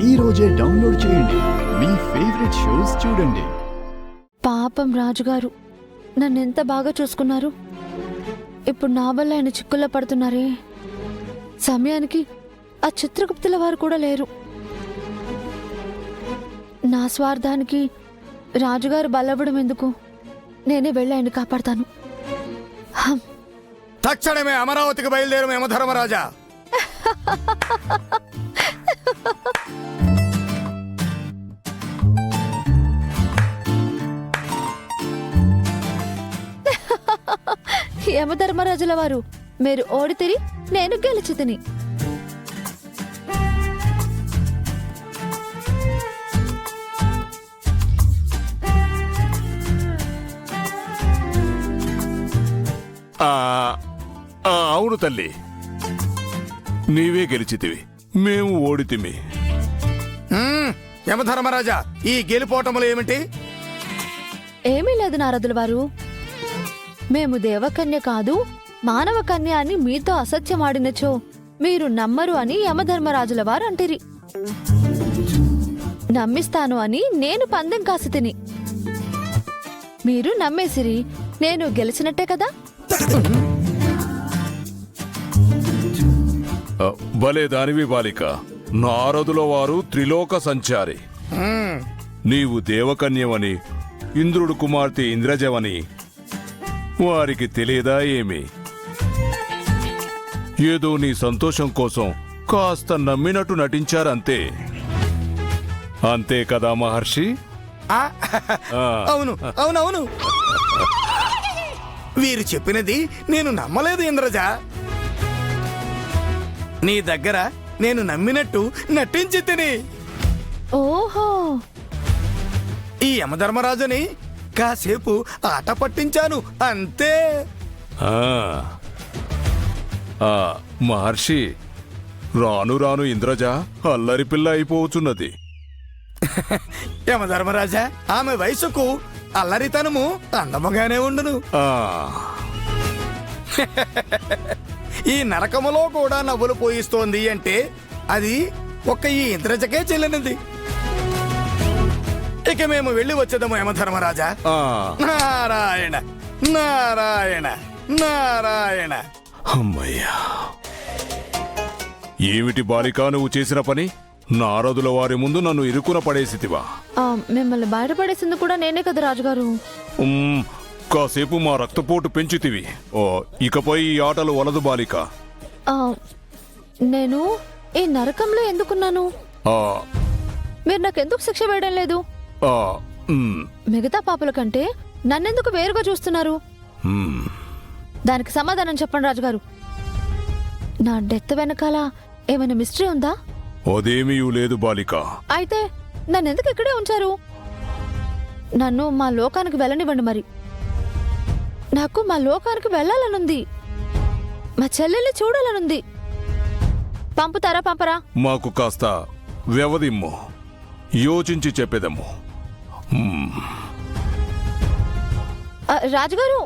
ఈ రోజే డౌన్లోడ్ చేయండి. మీ ఫేవరెట్ షోస్ చూడండి. పాపం రాజుగారు నన్నెంత బాగా చూసుకున్నారు. ఇప్పుడు నా వల్ల ఆయన చిక్కుల్లో పడుతున్నారే. సమయానికి ఆ చిత్రగుప్తుల వారు కూడా లేరు. నా స్వార్థానికి రాజుగారు బలవ్వడం ఎందుకు? నేనే వెళ్ళి ఆయన కాపాడతాను. తక్షణమే అమరావతికి బయలుదేరు యమధర్మరాజా. యమధర్మరాజుల వారు, మీరు ఓడితిరి, నేను గెలిచితిని. అవును తల్లి, నీవే గెలిచితివి, మేము ఓడితిమి. యమధర్మరాజా, ఈ గెలిపోవటములు ఏమిటి? ఏమీ లేదు నారదుల వారు. మేము దేవకన్య కాదు మానవ కన్య అని మీతో అసత్యమాడినచో మీరు నమ్మరు అని యమధర్మరాజుల వారు అంటిరి. నమ్మిస్తాను అని నేను పందెం కాసి తిని మీరు నమ్మేసిరి. నేను గెలిచినట్టే కదా. భలే దానివి బాలిక. నారదుల వారు త్రిలోక సంచారి. నీవు దేవకన్యవని, ఇంద్రుడు కుమార్తె ఇంద్రజవని వారికి తెలియదా ఏమి? ఏదో నీ సంతోషం కోసం కాస్త నమ్మినట్టు నటించారంతే. అంతే కదా మహర్షి? అవును అవునవును, వీరు చెప్పినది నేను నమ్మలేదు ఇంద్రజ. నీ దగ్గర నేను నమ్మినట్టు నటించి తిని ఓహో, ఈ యమధర్మరాజుని కాసేపు ఆట పట్టించాను అంతే. మహర్షి, రాను రాను ఇంద్రజ అల్లరి పిల్ల అయిపోతున్నది. యమధర్మరాజా, ఆమె వయసుకు అల్లరితనము అందముగానే ఉండును. ఈ నరకములో కూడా నవ్వులు పోయిస్తోంది అంటే అది ఒక్క ఈ ఇంద్రజకే చెల్లినది. ఇక మేము వెళ్ళి వచ్చేదము యమధర్మరాజా. నారాయణ నారాయణ నారాయణ. అమ్మయ్యా, ఏమిటి బాలిక నువ్వు చేసిన పని? నారదుల వారి ముందు నన్ను ఇరుకున పడేసితివా? మిమ్మల్ని బయటపడేసింది కూడా నేనే కదా రాజుగారు. కాసేపు మా రక్తపోటు పెంచుతివి. ఇకపై ఈ ఆటలు వలదు బాలిక. నేను ఈ నరకంలో ఎందుకున్నాను? మీరు నాకెందుకు శిక్ష వేయడం లేదు? మిగతా పాపల కంటే నన్నెందుకు వేరుగా చూస్తున్నారు? దానికి సమాధానం చెప్పండి రాజుగారు. నా డెత్ వెనకాల ఏమైనా మిస్టరీ ఉందా? అదేమీ లేదు బాలిక. అయితే నన్నెందుకు ఇక్కడే ఉంచారు? నన్ను మా లోకానికి వెళ్ళనివ్వండి. మరి నాకు మా లోకానికి వెళ్ళాలనుంది. మా చెల్లెల్ని చూడాలనుంది. పంపుతారా పంపరా? మాకు కాస్త వ్యవధిమ్ము, యోచించి చెప్పేదమ్ము. రాజుగారు